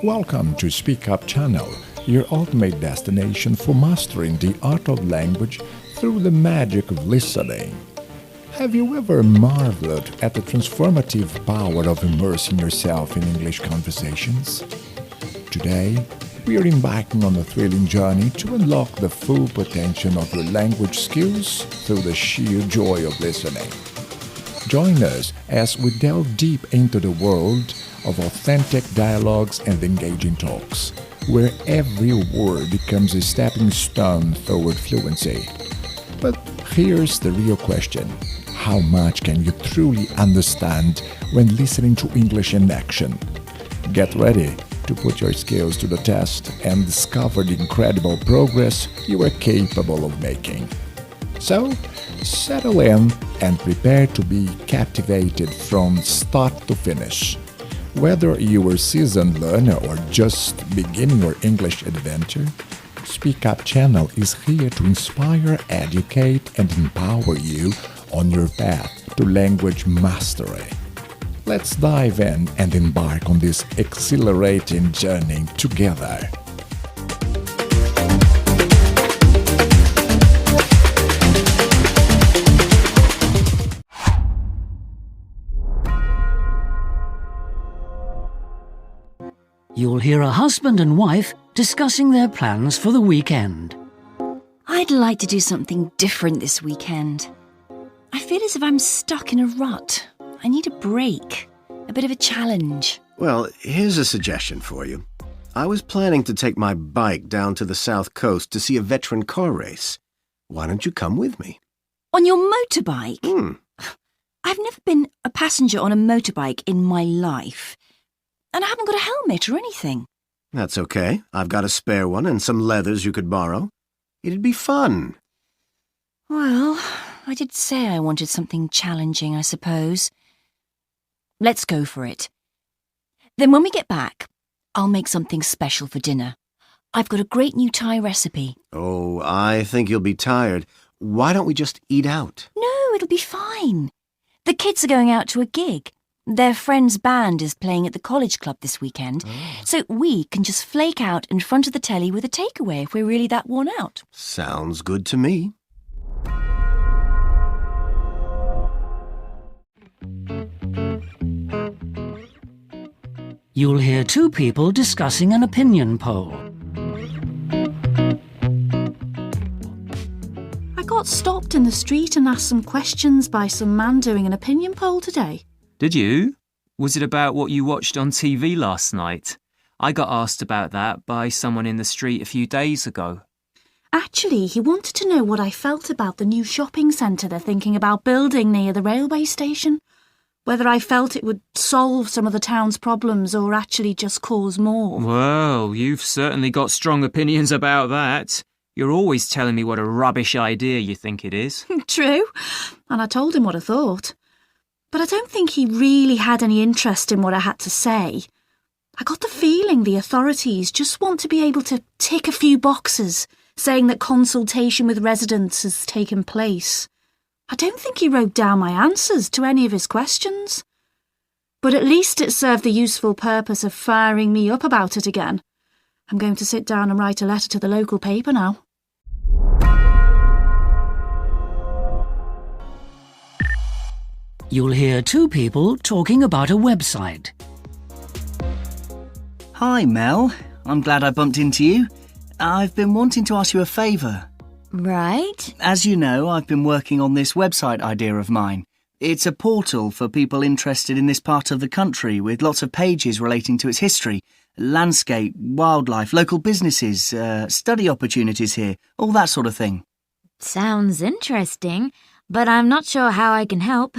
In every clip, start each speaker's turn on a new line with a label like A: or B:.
A: Welcome to Speak Up Channel, your ultimate destination for mastering the art of language through the magic of listening. Have you ever marveled at the transformative power of immersing yourself in English conversations? Today, we are embarking on a thrilling journey to unlock the full potential of your language skills through the sheer joy of listening. Join us as we delve deep into the world of authentic dialogues and engaging talks, where every word becomes a stepping stone toward fluency. But here's the real question. How much can you truly understand when listening to English in action? Get ready to put your skills to the test and discover the incredible progress you are capable of making. So, settle in and prepare to be captivated from start to finish. Whether you are a seasoned learner or just beginning your English adventure, Speak Up Channel is here to inspire, educate, and empower you on your path to language mastery. Let's dive in and embark on this exhilarating journey together.
B: You'll hear a husband and wife discussing their plans for the weekend.
C: I'd like to do something different this weekend. I feel as if I'm stuck in a rut. I need a break, a bit of a challenge.
D: Well, here's a suggestion for you. I was planning to take my bike down to the south coast to see a veteran car race. Why don't you come with me?
C: On your motorbike? I've never been a passenger on a motorbike in my life. And I haven't got a helmet or anything.
D: That's okay. I've got a spare one and some leathers you could borrow. It'd be fun.
C: Well, I did say I wanted something challenging, I suppose. Let's go for it. Then when we get back, I'll make something special for dinner. I've got a great new Thai recipe.
D: Oh, I think you'll be tired. Why don't we just eat out?
C: No, it'll be fine. The kids are going out to a gig. Their friend's band is playing at the college club this weekend, so we can just flake out in front of the telly with a takeaway if we're really that worn out.
D: Sounds good to me.
B: You'll hear two people discussing an opinion poll.
E: I got stopped in the street and asked some questions by some man doing an opinion poll today.
F: Did you? Was it about what you watched on TV last night? I got asked about that by someone in the street a few days ago.
E: Actually, he wanted to know what I felt about the new shopping centre they're thinking about building near the railway station. Whether I felt it would solve some of the town's problems or actually just cause more.
F: Well, you've certainly got strong opinions about that. You're always telling me what a rubbish idea you think it is.
E: True, and I told him what I thought. But I don't think he really had any interest in what I had to say. I got the feeling the authorities just want to be able to tick a few boxes, saying that consultation with residents has taken place. I don't think he wrote down my answers to any of his questions. But at least it served the useful purpose of firing me up about it again. I'm going to sit down and write a letter to the local paper now.
B: You'll hear two people talking about a website.
G: Hi, Mel. I'm glad I bumped into you. I've been wanting to ask you a favour.
C: Right.
G: As you know, I've been working on this website idea of mine. It's a portal for people interested in this part of the country with lots of pages relating to its history, landscape, wildlife, local businesses, study opportunities here, all that sort of thing.
H: Sounds interesting, but I'm not sure how I can help.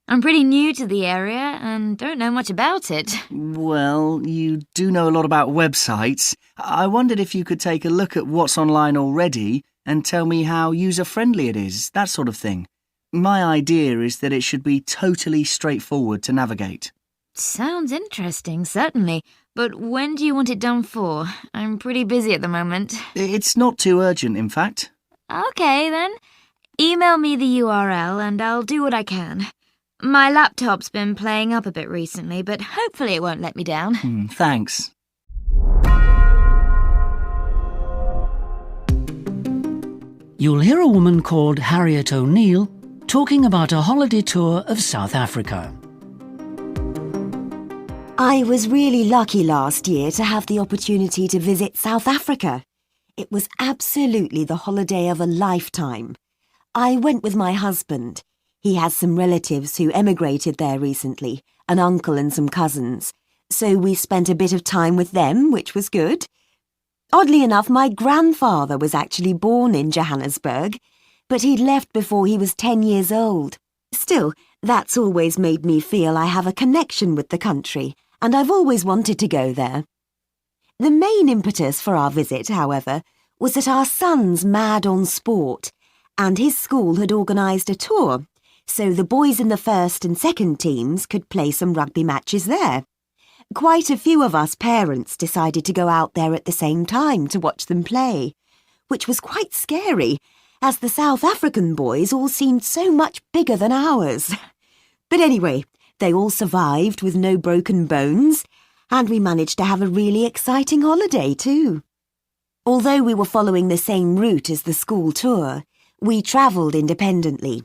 H: I'm pretty new to the area and don't know much about it.
G: Well, you do know a lot about websites. I wondered if you could take a look at what's online already and tell me how user-friendly it is, that sort of thing. My idea is that it should be totally straightforward to navigate.
H: Sounds interesting, certainly. But when do you want it done for? I'm pretty busy at the moment.
G: It's not too urgent, in fact.
H: Okay, then. Email me the URL and I'll do what I can. My laptop's been playing up a bit recently, but hopefully it won't let me down.
G: Thanks.
B: You'll hear a woman called Harriet O'Neill talking about a holiday tour of South Africa.
I: I was really lucky last year to have the opportunity to visit South Africa. It was absolutely the holiday of a lifetime. I went with my husband. He has some relatives who emigrated there recently, an uncle and some cousins. So we spent a bit of time with them, which was good. Oddly enough, my grandfather was actually born in Johannesburg, but he'd left before he was 10 years old. Still, that's always made me feel I have a connection with the country, and I've always wanted to go there. The main impetus for our visit, however, was that our son's mad on sport, and his school had organised a tour, so the boys in the first and second teams could play some rugby matches there. Quite a few of us parents decided to go out there at the same time to watch them play, which was quite scary, as the South African boys all seemed so much bigger than ours. But anyway, they all survived with no broken bones, and we managed to have a really exciting holiday too. Although we were following the same route as the school tour, we travelled independently.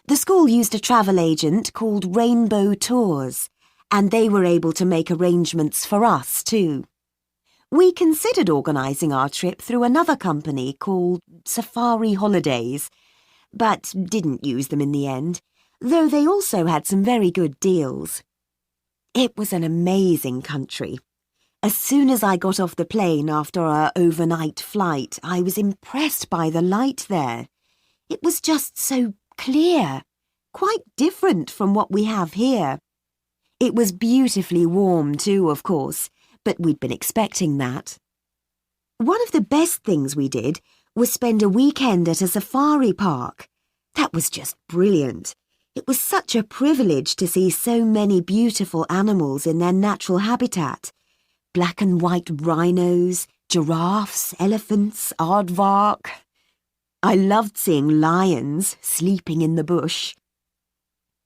I: The school used a travel agent called Rainbow Tours, and they were able to make arrangements for us too. We considered organising our trip through another company called Safari Holidays, but didn't use them in the end, though they also had some very good deals. It was an amazing country. As soon as I got off the plane after our overnight flight, I was impressed by the light there. It was just so clear, quite different from what we have here. It was beautifully warm too, of course, but we'd been expecting that. One of the best things we did was spend a weekend at a safari park. That was just brilliant. It was such a privilege to see so many beautiful animals in their natural habitat. Black and white rhinos, giraffes, elephants, aardvark. I loved seeing lions sleeping in the bush.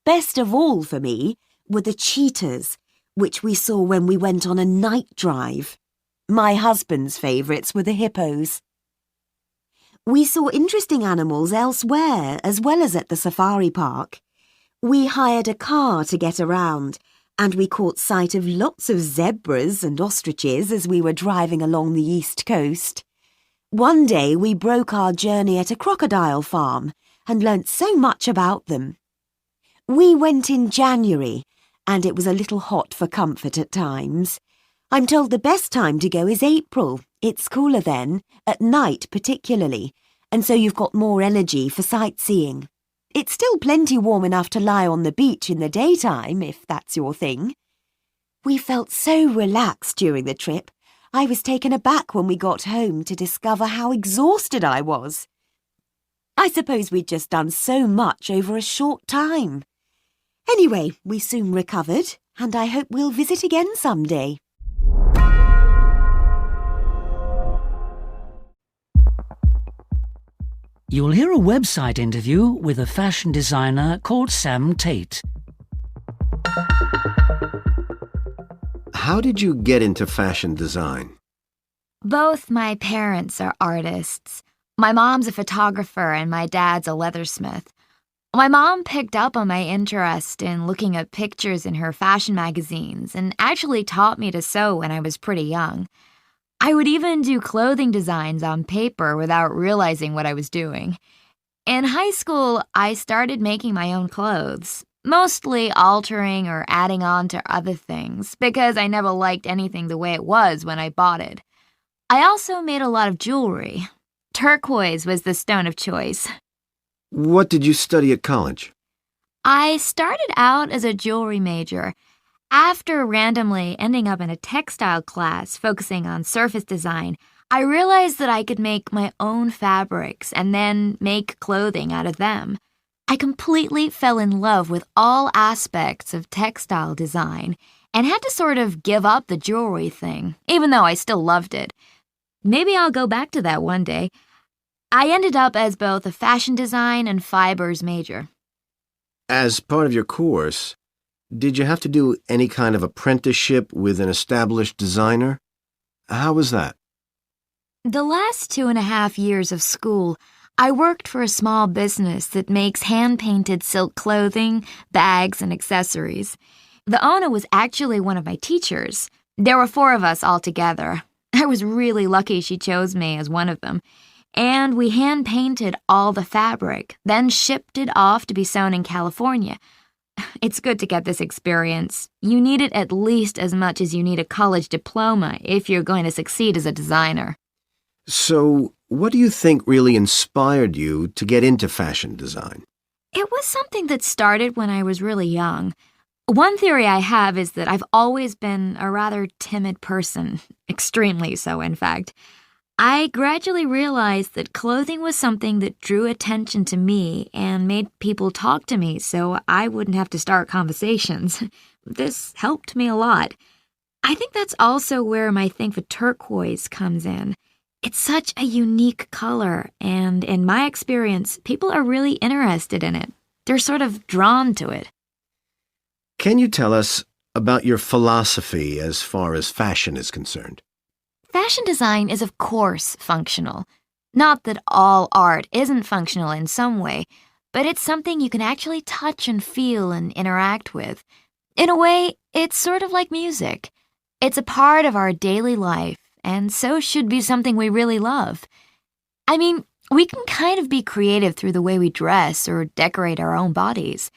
I: Best of all for me were the cheetahs, which we saw when we went on a night drive. My husband's favourites were the hippos. We saw interesting animals elsewhere as well as at the safari park. We hired a car to get around, and we caught sight of lots of zebras and ostriches as we were driving along the east coast. One day we broke our journey at a crocodile farm and learnt so much about them. We went in January, and it was a little hot for comfort at times. I'm told the best time to go is April. It's cooler then, at night particularly, and so you've got more energy for sightseeing. It's still plenty warm enough to lie on the beach in the daytime, if that's your thing. We felt so relaxed during the trip. I was taken aback when we got home to discover how exhausted I was. I suppose we'd just done so much over a short time. Anyway, we soon recovered, and I hope we'll visit again someday.
B: You'll hear a website interview with a fashion designer called Sam Tate.
D: How did you get into fashion design?
H: Both my parents are artists. My mom's a photographer and my dad's a leathersmith. My mom picked up on my interest in looking at pictures in her fashion magazines and actually taught me to sew when I was pretty young. I would even do clothing designs on paper without realizing what I was doing. In high school, I started making my own clothes, mostly altering or adding on to other things because I never liked anything the way it was when I bought it. I also made a lot of jewelry. Turquoise was the stone of choice.
D: What did you study at college?
H: I started out as a jewelry major, after randomly ending up in a textile class focusing on surface design. I realized that I could make my own fabrics and then make clothing out of them. I completely fell in love with all aspects of textile design and had to sort of give up the jewelry thing, even though I still loved it. Maybe I'll go back to that one day. I ended up as both a fashion design and fibers major.
D: As part of your course, did you have to do any kind of apprenticeship with an established designer? How was that?
H: The last 2.5 years of school, I worked for a small business that makes hand-painted silk clothing, bags, and accessories. The owner was actually one of my teachers. There were 4 of us all together. I was really lucky she chose me as one of them. And we hand-painted all the fabric, then shipped it off to be sewn in California. It's good to get this experience. You need it at least as much as you need a college diploma if you're going to succeed as a designer.
D: So, what do you think really inspired you to get into fashion design?
H: It was something that started when I was really young. One theory I have is that I've always been a rather timid person, extremely so, in fact. I gradually realized that clothing was something that drew attention to me and made people talk to me so I wouldn't have to start conversations. This helped me a lot. I think that's also where my thing for turquoise comes in. It's such a unique color, and in my experience, people are really interested in it. They're sort of drawn to it.
D: Can you tell us about your philosophy as far as fashion is concerned?
H: Fashion design is, of course, functional. Not that all art isn't functional in some way, but it's something you can actually touch and feel and interact with. In a way, it's sort of like music. It's a part of our daily life, and so should be something we really love. I mean, we can kind of be creative through the way we dress or decorate our own bodies.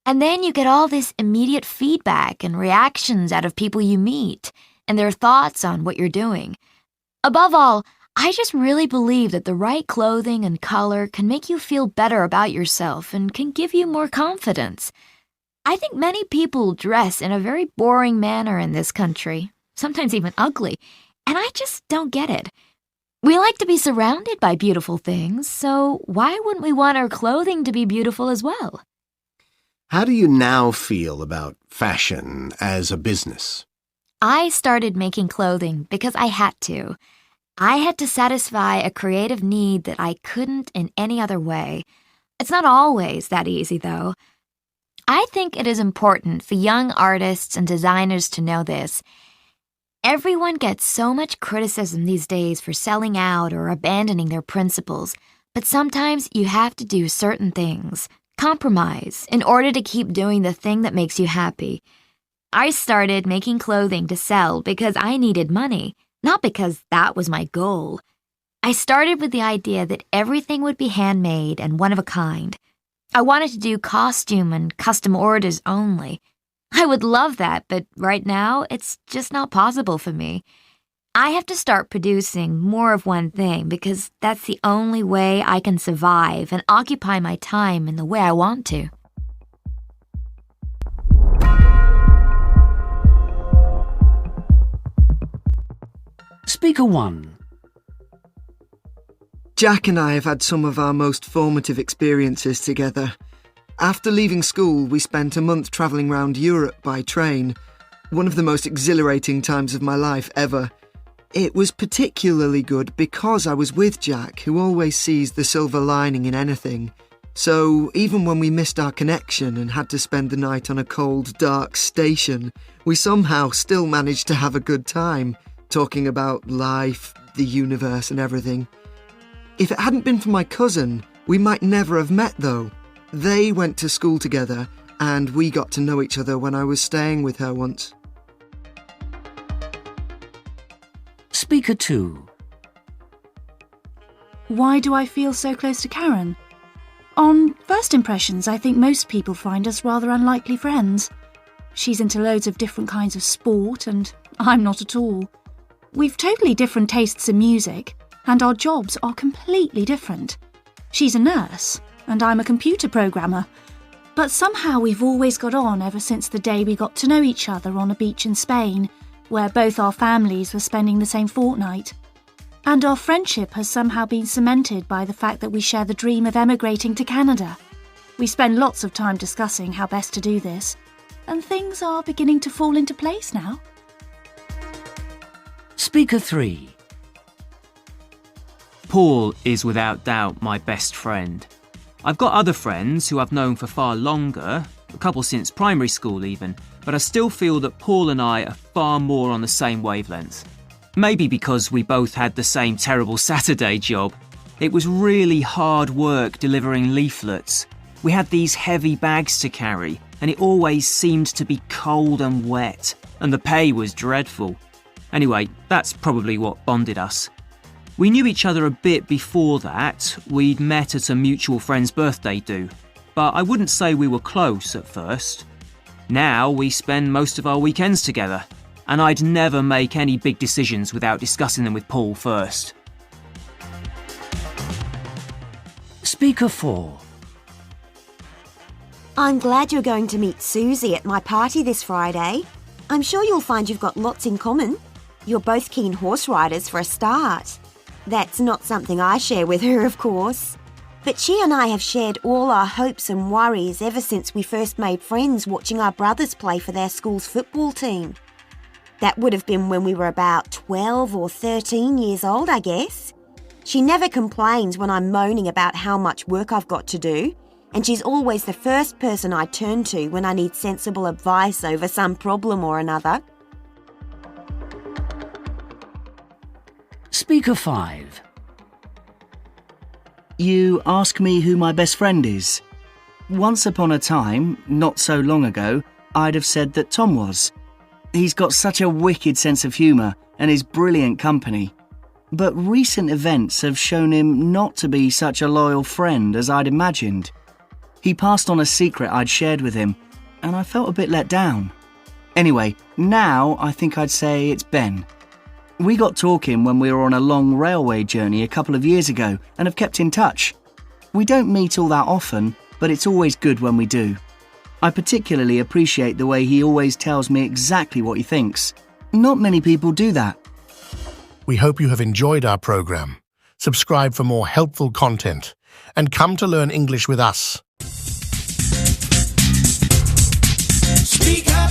H: And then you get all this immediate feedback and reactions out of people you meet, and their thoughts on what you're doing. Above all, I just really believe that the right clothing and color can make you feel better about yourself and can give you more confidence. I think many people dress in a very boring manner in this country, sometimes even ugly, and I just don't get it. We like to be surrounded by beautiful things, so why wouldn't we want our clothing to be beautiful as well?
D: How do you now feel about fashion as a business?
H: I started making clothing because I had to. I had to satisfy a creative need that I couldn't in any other way. It's not always that easy, though. I think it is important for young artists and designers to know this. Everyone gets so much criticism these days for selling out or abandoning their principles, but sometimes you have to do certain things, compromise, in order to keep doing the thing that makes you happy. I started making clothing to sell because I needed money, not because that was my goal. I started with the idea that everything would be handmade and one of a kind. I wanted to do costume and custom orders only. I would love that, but right now, it's just not possible for me. I have to start producing more of one thing because that's the only way I can survive and occupy my time in the way I want to.
B: Speaker 1.
J: Jack and I have had some of our most formative experiences together. After leaving school, we spent a month travelling around Europe by train, one of the most exhilarating times of my life ever. It was particularly good because I was with Jack, who always sees the silver lining in anything. So even when we missed our connection and had to spend the night on a cold, dark station, we somehow still managed to have a good time, talking about life, the universe and everything. If it hadn't been for my cousin, we might never have met though. They went to school together, and we got to know each other when I was staying with her once.
B: Speaker 2.
E: Why do I feel so close to Karen? On first impressions, I think most people find us rather unlikely friends. She's into loads of different kinds of sport, and I'm not at all. We've totally different tastes in music, and our jobs are completely different. She's a nurse, and I'm a computer programmer. But somehow we've always got on ever since the day we got to know each other on a beach in Spain, where both our families were spending the same fortnight. And our friendship has somehow been cemented by the fact that we share the dream of emigrating to Canada. We spend lots of time discussing how best to do this, and things are beginning to fall into place now.
B: Speaker 3.
F: Paul is without doubt my best friend. I've got other friends who I've known for far longer, a couple since primary school even, but I still feel that Paul and I are far more on the same wavelength. Maybe because we both had the same terrible Saturday job. It was really hard work delivering leaflets. We had these heavy bags to carry, and it always seemed to be cold and wet, and the pay was dreadful. Anyway, that's probably what bonded us. We knew each other a bit before that. We'd met at a mutual friend's birthday do, but I wouldn't say we were close at first. Now we spend most of our weekends together, and I'd never make any big decisions without discussing them with Paul first.
B: Speaker 4.
I: I'm glad you're going to meet Susie at my party this Friday. I'm sure you'll find you've got lots in common. You're both keen horse riders for a start. That's not something I share with her, of course. But she and I have shared all our hopes and worries ever since we first made friends watching our brothers play for their school's football team. That would have been when we were about 12 or 13 years old, I guess. She never complains when I'm moaning about how much work I've got to do, and she's always the first person I turn to when I need sensible advice over some problem or another.
B: Speaker 5.
G: You ask me who my best friend is. Once upon a time, not so long ago, I'd have said that Tom was. He's got such a wicked sense of humour and is brilliant company. But recent events have shown him not to be such a loyal friend as I'd imagined. He passed on a secret I'd shared with him, and I felt a bit let down. Anyway, now I think I'd say it's Ben. We got talking when we were on a long railway journey a couple of years ago and have kept in touch. We don't meet all that often, but it's always good when we do. I particularly appreciate the way he always tells me exactly what he thinks. Not many people do that.
K: We hope you have enjoyed our program. Subscribe for more helpful content and come to learn English with us.
L: Speak up.